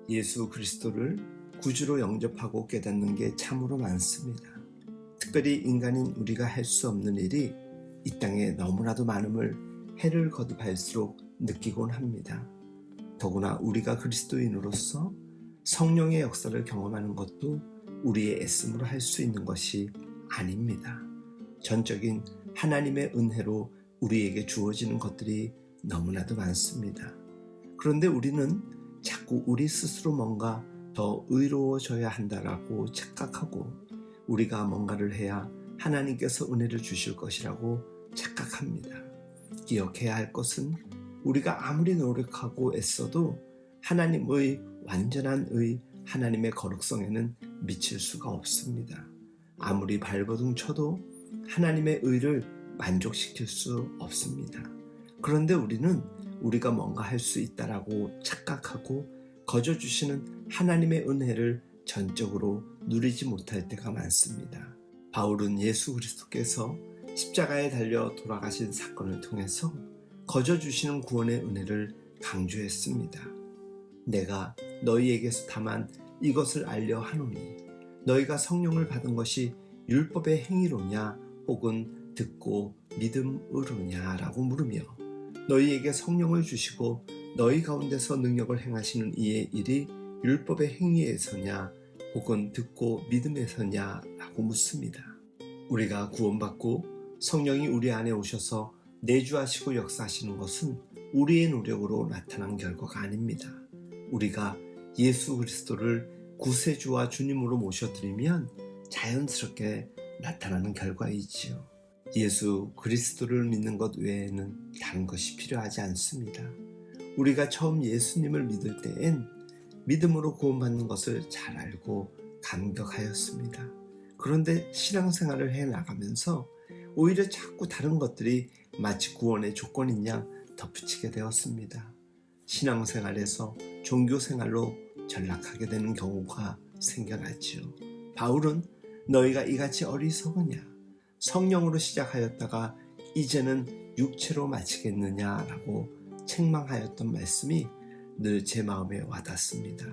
예수 그리스도를 구주로 영접하고 깨닫는 게 참으로 많습니다. 특별히 인간인 우리가 할 수 없는 일이 이 땅에 너무나도 많음을 해를 거듭할수록 느끼곤 합니다. 더구나 우리가 그리스도인으로서 성령의 역사를 경험하는 것도 우리의 애씀으로 할 수 있는 것이 아닙니다. 전적인 하나님의 은혜로 우리에게 주어지는 것들이 너무나도 많습니다. 그런데 우리는 자꾸 우리 스스로 뭔가 더 의로워져야 한다라고 착각하고 우리가 뭔가를 해야 하나님께서 은혜를 주실 것이라고 착각합니다. 기억해야 할 것은 우리가 아무리 노력하고 애써도 하나님의 완전한 하나님의 거룩성에는 미칠 수가 없습니다. 아무리 발버둥 쳐도 하나님의 의를 만족시킬 수 없습니다. 그런데 우리는 우리가 뭔가 할 수 있다라고 착각하고 거저 주시는 하나님의 은혜를 전적으로 누리지 못할 때가 많습니다. 바울은 예수 그리스도께서 십자가에 달려 돌아가신 사건을 통해서 거저 주시는 구원의 은혜를 강조했습니다. 내가 너희에게서 다만 이것을 알려 하노니 너희가 성령을 받은 것이 율법의 행위로냐 혹은 듣고 믿음으로냐 라고 물으며 너희에게 성령을 주시고 너희 가운데서 능력을 행하시는 이의 일이 율법의 행위에서냐 혹은 듣고 믿음에서냐 라고 묻습니다. 우리가 구원받고 성령이 우리 안에 오셔서 내주하시고 역사하시는 것은 우리의 노력으로 나타난 결과가 아닙니다. 우리가 예수 그리스도를 구세주와 주님으로 모셔드리면 자연스럽게 나타나는 결과이지요. 예수 그리스도를 믿는 것 외에는 다른 것이 필요하지 않습니다. 우리가 처음 예수님을 믿을 때엔 믿음으로 구원받는 것을 잘 알고 감격하였습니다. 그런데 신앙생활을 해나가면서 오히려 자꾸 다른 것들이 마치 구원의 조건인 양 덧붙이게 되었습니다. 신앙생활에서 종교생활로 전락하게 되는 경우가 생겨나지요. 바울은 너희가 이같이 어리석으냐 성령으로 시작하였다가 이제는 육체로 마치겠느냐라고 책망하였던 말씀이 늘 제 마음에 와닿습니다.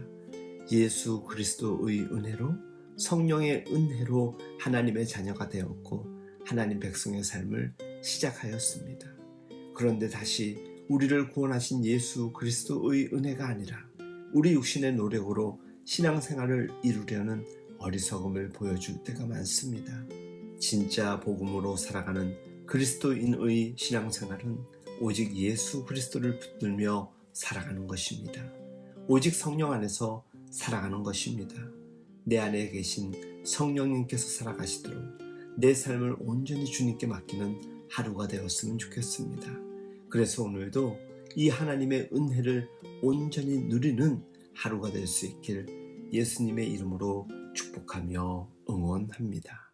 예수 그리스도의 은혜로 성령의 은혜로 하나님의 자녀가 되었고 하나님 백성의 삶을 시작하였습니다. 그런데 다시 우리를 구원하신 예수 그리스도의 은혜가 아니라 우리 육신의 노력으로 신앙생활을 이루려는 어리석음을 보여줄 때가 많습니다. 진짜 복음으로 살아가는 그리스도인의 신앙생활은 오직 예수 그리스도를 붙들며 살아가는 것입니다. 오직 성령 안에서 살아가는 것입니다. 내 안에 계신 성령님께서 살아가시도록 내 삶을 온전히 주님께 맡기는 하루가 되었으면 좋겠습니다. 그래서 오늘도 이 하나님의 은혜를 온전히 누리는 하루가 될 수 있길 예수님의 이름으로 축복하며 응원합니다.